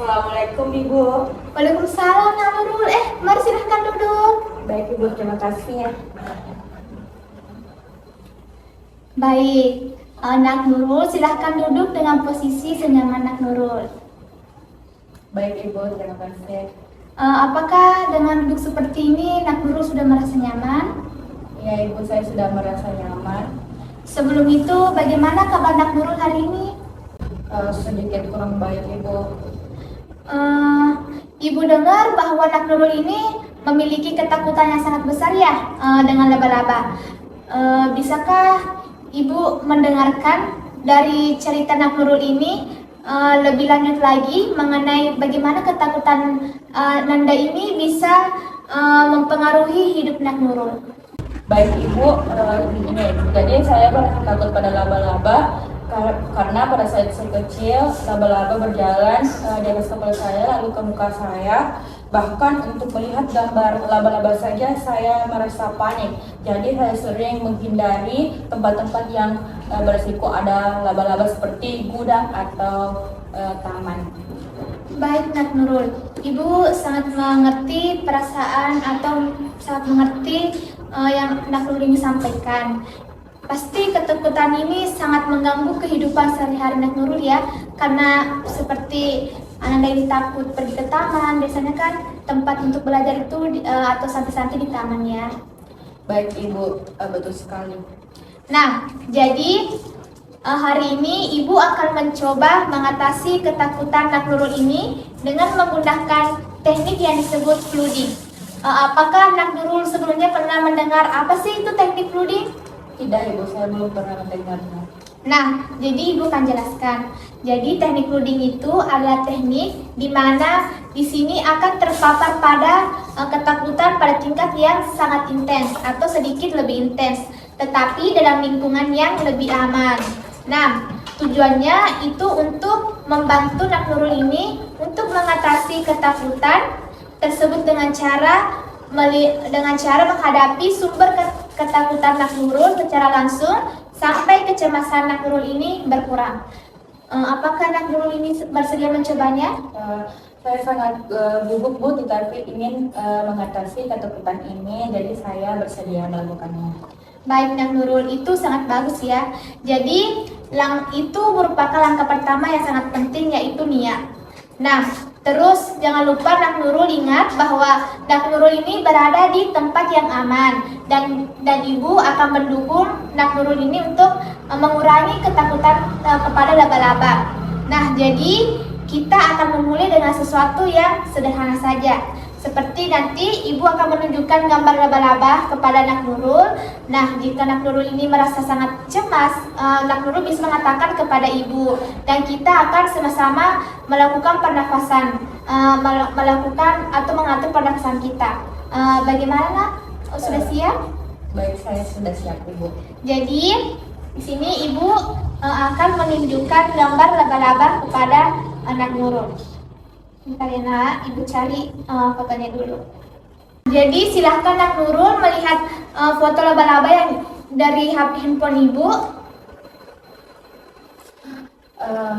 Assalamualaikum Ibu. Waalaikumsalam, Nak Nurul. Mari silahkan duduk. Baik Ibu, terima kasih ya. Baik, Nak Nurul silahkan duduk dengan posisi senyaman Nak Nurul. Baik Ibu, terima kasih. Apakah dengan duduk seperti ini Nak Nurul sudah merasa nyaman? Ya Ibu, saya sudah merasa nyaman. Sebelum itu, bagaimana kabar Nak Nurul hari ini? Sedikit kurang baik Ibu. Ibu dengar bahwa Nak Nurul ini memiliki ketakutan yang sangat besar ya dengan laba-laba. Bisakah Ibu mendengarkan dari cerita Nak Nurul ini lebih lanjut lagi mengenai bagaimana ketakutan Nanda ini bisa mempengaruhi hidup Nak Nurul? Baik Ibu, ini. Jadi saya pernah takut pada laba-laba karena pada saat saya kecil laba-laba berjalan di atas kepala saya lalu ke muka saya. Bahkan untuk melihat gambar laba-laba saja saya merasa panik. Jadi saya sering menghindari tempat-tempat yang berisiko ada laba-laba seperti gudang atau taman. Baik Nak Nurul, Ibu sangat mengerti perasaan atau sangat mengerti yang Nak Nurul ini sampaikan. Pasti ketakutan ini sangat mengganggu kehidupan sehari-hari Nak Nurul ya, karena seperti Nanda ini takut pergi ke taman, biasanya kan tempat untuk belajar itu atau santai-santai di taman ya. Baik Ibu, betul sekali. Nah, jadi hari ini Ibu akan mencoba mengatasi ketakutan Nak Nurul ini dengan menggunakan teknik yang disebut flooding. Apakah Nak Nurul sebelumnya pernah mendengar apa sih itu teknik flooding? Tidak Ibu, saya belum pernah mendengarnya. Nah, jadi Ibu akan jelaskan. Jadi teknik flooding itu adalah teknik di mana di sini akan terpapar pada ketakutan pada tingkat yang sangat intens atau sedikit lebih intens, tetapi dalam lingkungan yang lebih aman. Nah, tujuannya itu untuk membantu Nak Nurul ini untuk mengatasi ketakutan tersebut dengan cara menghadapi sumber ketakutan Nak Nurul secara langsung sampai kecemasan Nak Nurul ini berkurang. Apakah Nak Nurul ini bersedia mencobanya? Saya sangat gugup Bu, tetapi ingin mengatasi ketakutan ini, jadi saya bersedia melakukannya. Baik Nak Nurul, itu sangat bagus ya. Jadi itu merupakan langkah pertama yang sangat penting, yaitu niat. Nah, terus jangan lupa Nak Nurul ingat bahwa Nak Nurul ini berada di tempat yang aman dan Ibu akan mendukung Nak Nurul ini untuk mengurangi ketakutan kepada laba-laba. Nah, jadi kita akan memulai dengan sesuatu yang sederhana saja. Seperti nanti Ibu akan menunjukkan gambar laba-laba kepada Nak Nurul. Nah, jika Nak Nurul ini merasa sangat cemas, Nak Nurul bisa mengatakan kepada Ibu. Dan kita akan sama-sama melakukan pernafasan, melakukan atau mengatur pernafasan kita. Bagaimana Nak? Sudah siap? Baik, saya sudah siap Ibu. Jadi, di sini Ibu akan menunjukkan gambar laba-laba kepada Nak Nurul. Bentar ya Nak, Ibu cari fotonya dulu. Jadi silahkan Nak Nurul melihat foto laba-laba yang dari handphone Ibu.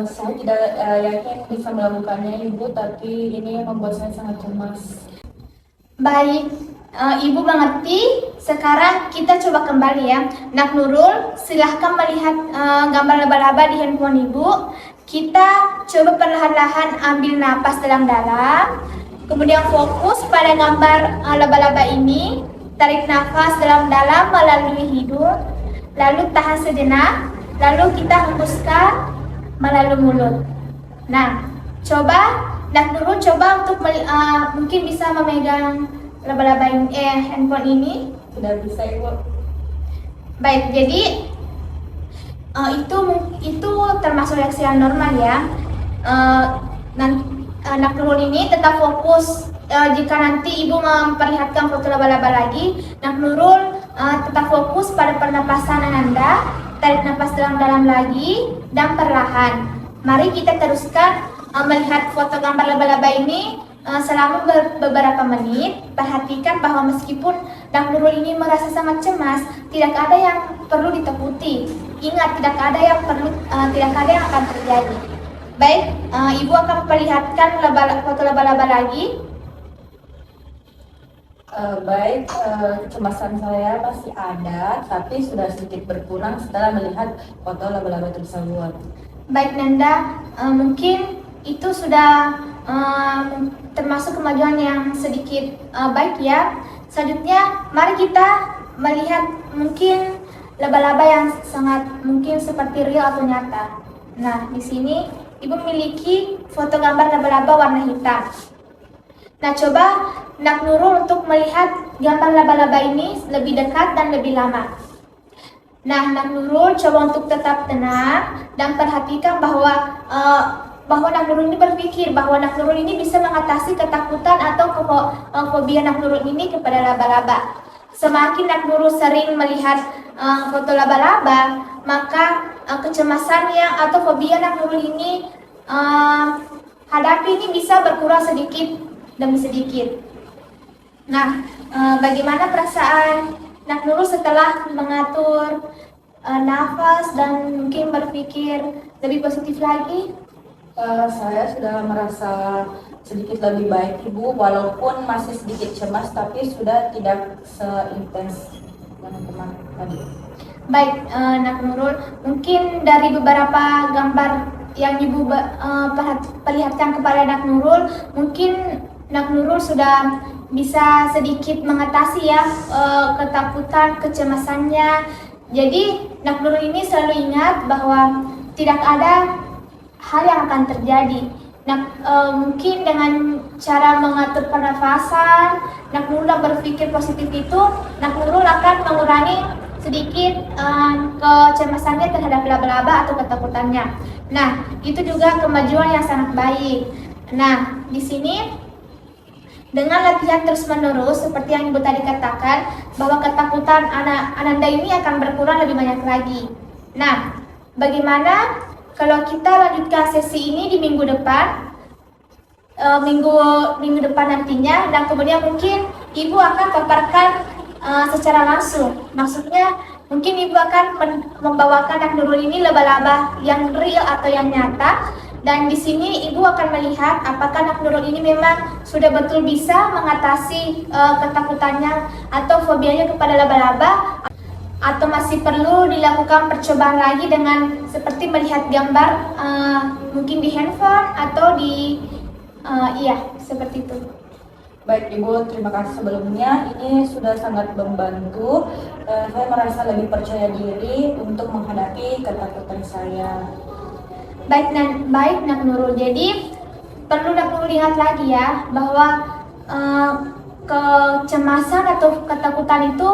Saya tidak yakin bisa melakukannya Ibu, tapi ini membuat saya sangat cemas. Baik, Ibu mengerti. Sekarang kita coba kembali ya. Nak Nurul, silahkan melihat gambar laba-laba di handphone Ibu. Kita coba perlahan-lahan ambil napas dalam-dalam, kemudian fokus pada gambar laba-laba ini. Tarik nafas dalam-dalam melalui hidung, lalu tahan sejenak, lalu kita hembuskan melalui mulut. Nah, coba Nak Nurul coba untuk mungkin bisa memegang laba-laba ini, handphone ini. Tidak bisa Ibu. Baik, jadi itu termasuk reaksi yang normal ya. Nak Nurul ini tetap fokus. Jika nanti Ibu memperlihatkan foto laba-laba lagi, Nak Nurul tetap fokus pada pernapasan Anda. Tarik nafas dalam-dalam lagi dan perlahan. Mari kita teruskan melihat foto gambar laba-laba ini selama beberapa menit. Perhatikan bahwa meskipun Nak Nurul ini merasa sangat cemas, tidak ada yang perlu ditakuti. Ingat, tidak ada yang akan terjadi. Baik, Ibu akan memperlihatkan foto laba-laba lagi. Baik, kecemasan saya masih ada, tapi sudah sedikit berkurang setelah melihat foto laba-laba tersebut. Baik Nanda, mungkin itu sudah termasuk kemajuan yang sedikit baik ya. Selanjutnya, mari kita melihat mungkin laba-laba yang sangat mungkin seperti real atau nyata. Nah, di sini Ibu memiliki foto gambar laba-laba warna hitam. Nah, coba Nak Nurul untuk melihat gambar laba-laba ini lebih dekat dan lebih lama. Nah, Nak Nurul coba untuk tetap tenang dan perhatikan bahwa Nak Nurul ini berpikir bahwa Nak Nurul ini bisa mengatasi ketakutan atau fobia Nak Nurul ini kepada laba-laba. Semakin Nak Nurul sering melihat foto laba-laba, maka kecemasan yang atau fobia Nak Nurul ini hadapi ini bisa berkurang sedikit demi sedikit. Nah, bagaimana perasaan Nak Nurul setelah mengatur nafas dan mungkin berpikir lebih positif lagi? Saya sudah merasa sedikit lebih baik, Ibu, walaupun masih sedikit cemas, tapi sudah tidak seintens teman-teman tadi. Baik, Nak Nurul, mungkin dari beberapa gambar yang Ibu perlihatkan kepada Nak Nurul, mungkin Nak Nurul sudah bisa sedikit mengatasi ya ketakutan, kecemasannya. Jadi Nak Nurul ini selalu ingat bahwa tidak ada hal yang akan terjadi. Mungkin dengan cara mengatur pernafasan, Nak Nurul berpikir positif itu, Nak Nurul akan mengurangi sedikit kecemasannya terhadap laba-laba atau ketakutannya. Nah, itu juga kemajuan yang sangat baik. Nah, di sini dengan latihan terus-menerus seperti yang Ibu tadi katakan, bahwa ketakutan Ananda ini akan berkurang lebih banyak lagi. Nah, bagaimana kalau kita lanjutkan sesi ini di minggu depan, minggu depan nantinya, dan kemudian mungkin Ibu akan paparkan secara langsung. Maksudnya mungkin Ibu akan membawakan Nak Nurul ini laba-laba yang real atau yang nyata. Dan di sini Ibu akan melihat apakah Nak Nurul ini memang sudah betul bisa mengatasi ketakutannya atau fobianya kepada laba-laba, atau masih perlu dilakukan percobaan lagi dengan seperti melihat gambar mungkin di handphone atau di seperti itu. Baik Ibu, terima kasih sebelumnya. Ini sudah sangat membantu. Saya merasa lebih percaya diri untuk menghadapi ketakutan saya. Baik Nak Nurul. Jadi perlu Nak Nurul ingat lagi ya bahwa kecemasan atau ketakutan itu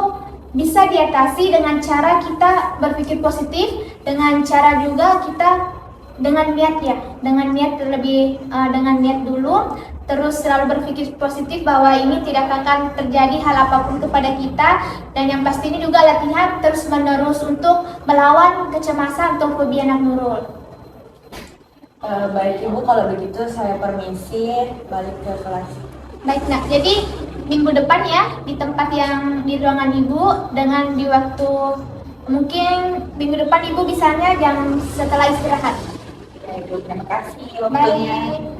bisa diatasi dengan cara kita berpikir positif, dengan cara juga kita dengan niat ya, dengan niat dulu, terus selalu berpikir positif bahwa ini tidak akan terjadi hal apapun kepada kita, dan yang pasti ini juga latihan terus menerus untuk melawan kecemasan atau fobia Nak Nurul. Baik Ibu, kalau begitu saya permisi balik ke kelas. Baik Nak, jadi minggu depan ya di tempat yang di ruangan Ibu dengan di waktu mungkin minggu depan Ibu bisanya jam setelah istirahat. Baik Ibu, terima kasih waktunya. Baik.